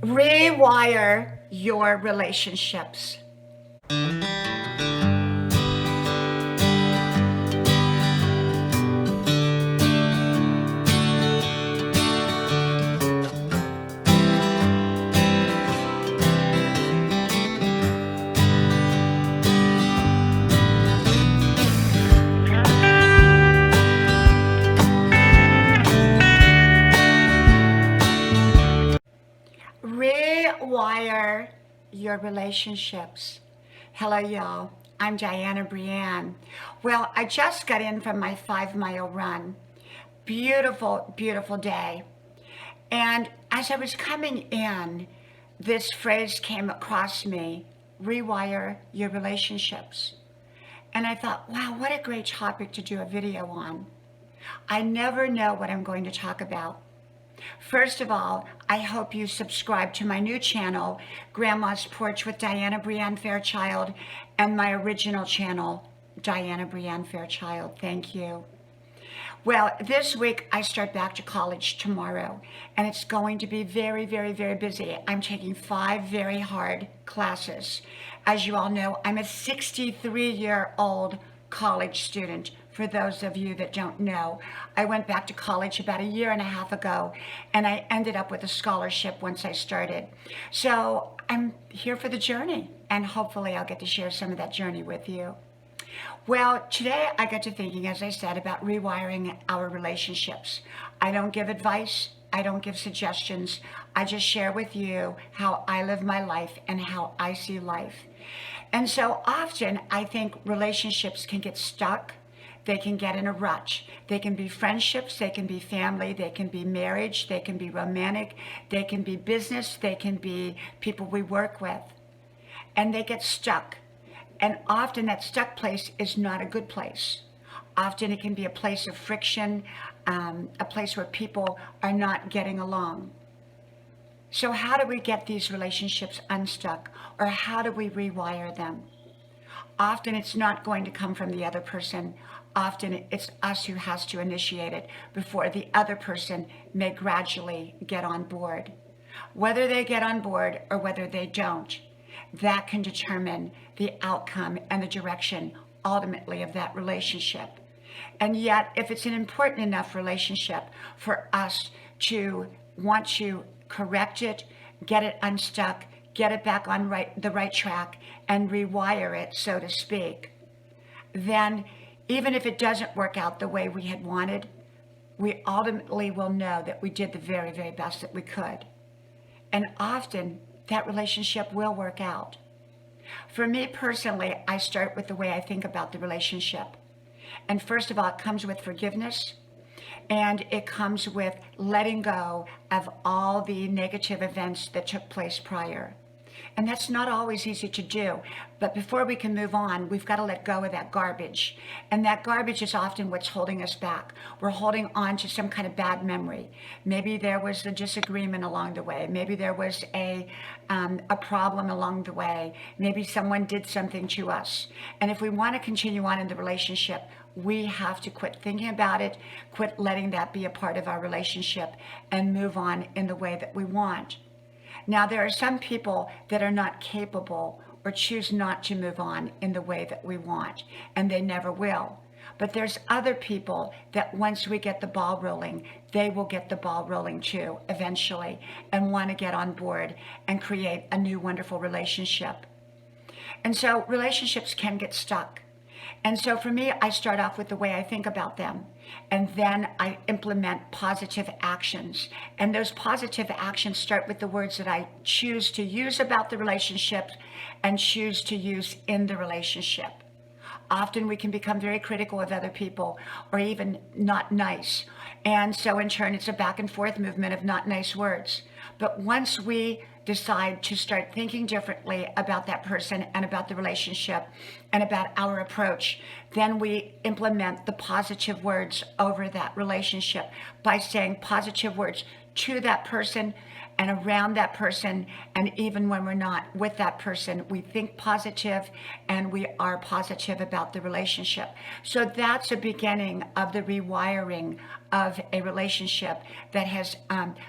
Rewire your relationships. Rewire your relationships. Hello, y'all. I'm Dianna Brianne. Well, I just got in from my 5-mile run. Beautiful, beautiful day. And as I was coming in, this phrase came across me: rewire your relationships. And I thought, wow, what a great topic to do a video on. I never know what I'm going to talk about. First of all, I hope you subscribe to my new channel, Grandma's Porch with Dianna Brianne Fairchild, and my original channel, Dianna Brianne Fairchild. Thank you. Well, this week I start back to college tomorrow, and it's going to be very, very, very busy. I'm taking 5 very hard classes. As you all know, I'm a 63-year-old college student. For those of you that don't know, I went back to college about 1.5 years ago, and I ended up with a scholarship once I started. So I'm here for the journey, and hopefully I'll get to share some of that journey with you. Well, today I got to thinking, as I said, about rewiring our relationships. I don't give advice. I don't give suggestions. I just share with you how I live my life and how I see life. And so often I think relationships can get stuck. They can get in a rut. They can be friendships, they can be family, they can be marriage, they can be romantic, they can be business, they can be people we work with. And they get stuck. And often that stuck place is not a good place. Often it can be a place of friction, a place where people are not getting along. So how do we get these relationships unstuck, or how do we rewire them? Often it's not going to come from the other person. Often it's us who has to initiate it before the other person may gradually get on board. Whether they get on board or whether they don't, that can determine the outcome and the direction ultimately of that relationship. And yet, if it's an important enough relationship for us to want to correct it, get it unstuck, get it back on the right track, and rewire it, so to speak, then even if it doesn't work out the way we had wanted, we ultimately will know that we did the very, very best that we could. And often that relationship will work out. For me personally, I start with the way I think about the relationship. And first of all, it comes with forgiveness, and it comes with letting go of all the negative events that took place prior. And that's not always easy to do. But before we can move on, we've got to let go of that garbage. And that garbage is often what's holding us back. We're holding on to some kind of bad memory. Maybe there was a disagreement along the way. Maybe there was a problem along the way. Maybe someone did something to us. And if we want to continue on in the relationship, we have to quit thinking about it, quit letting that be a part of our relationship, and move on in the way that we want. Now, there are some people that are not capable or choose not to move on in the way that we want, and they never will. But there's other people that once we get the ball rolling, they will get the ball rolling too, eventually, and want to get on board and create a new wonderful relationship. And so relationships can get stuck. And so for me, I start off with the way I think about them, and then I implement positive actions. And those positive actions start with the words that I choose to use about the relationship and choose to use in the relationship. Often we can become very critical of other people, or even not nice. And so in turn, it's a back and forth movement of not nice words. But once we decide to start thinking differently about that person and about the relationship and about our approach, then we implement the positive words over that relationship by saying positive words to that person and around that person. And even when we're not with that person, we think positive and we are positive about the relationship. So that's a beginning of the rewiring of a relationship that has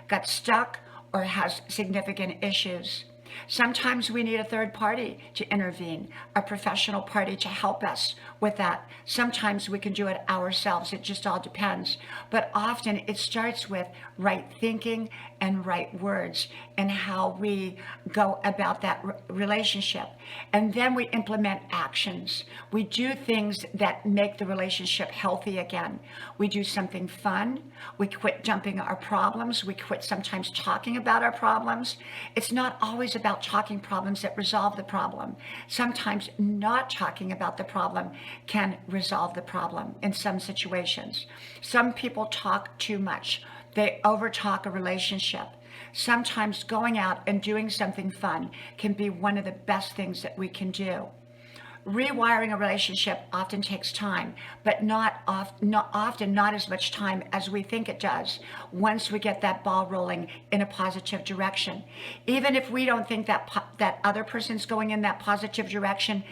got stuck or has significant issues. Sometimes we need a third party to intervene, a professional party to help us with that. Sometimes we can do it ourselves. It just all depends. But often it starts with right thinking and right words and how we go about that relationship. And then we implement actions. We do things that make the relationship healthy again. We do something fun. We quit dumping our problems. We quit sometimes talking about our problems. It's not always about talking problems that resolve the problem. Sometimes not talking about the problem can resolve the problem in some situations. Some people talk too much. They overtalk a relationship. Sometimes going out and doing something fun can be one of the best things that we can do. Rewiring a relationship often takes time, but not as much time as we think it does once we get that ball rolling in a positive direction. Even if we don't think that other person's going in that positive direction,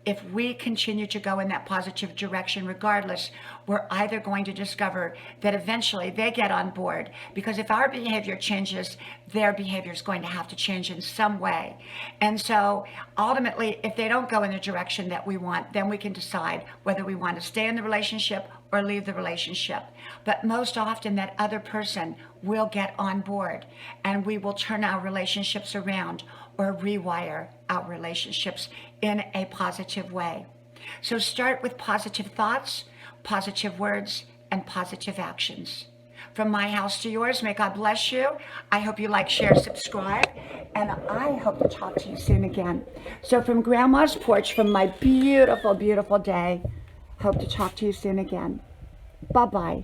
if we continue to go in that positive direction regardless, we're either going to discover that eventually they get on board, because if our behavior changes, their behavior is going to have to change in some way. And so ultimately, if they don't go in the direction that we want, then we can decide whether we want to stay in the relationship or leave the relationship. But most often that other person will get on board, and we will turn our relationships around or rewire our relationships in a positive way. So start with positive thoughts, positive words, and positive actions. From my house to yours, may God bless you. I hope you like, share, subscribe, and I hope to talk to you soon again. So from Grandma's porch, from my beautiful, beautiful day, hope to talk to you soon again. Bye-bye.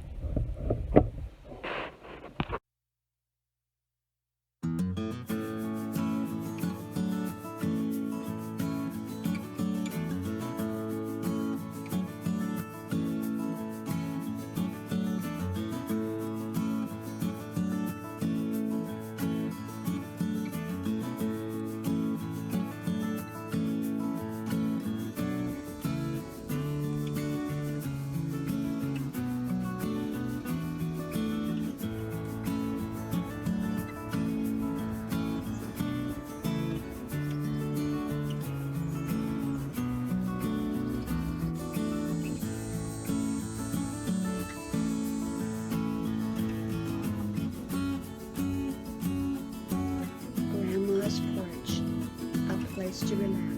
Grandma's porch, a place to relax.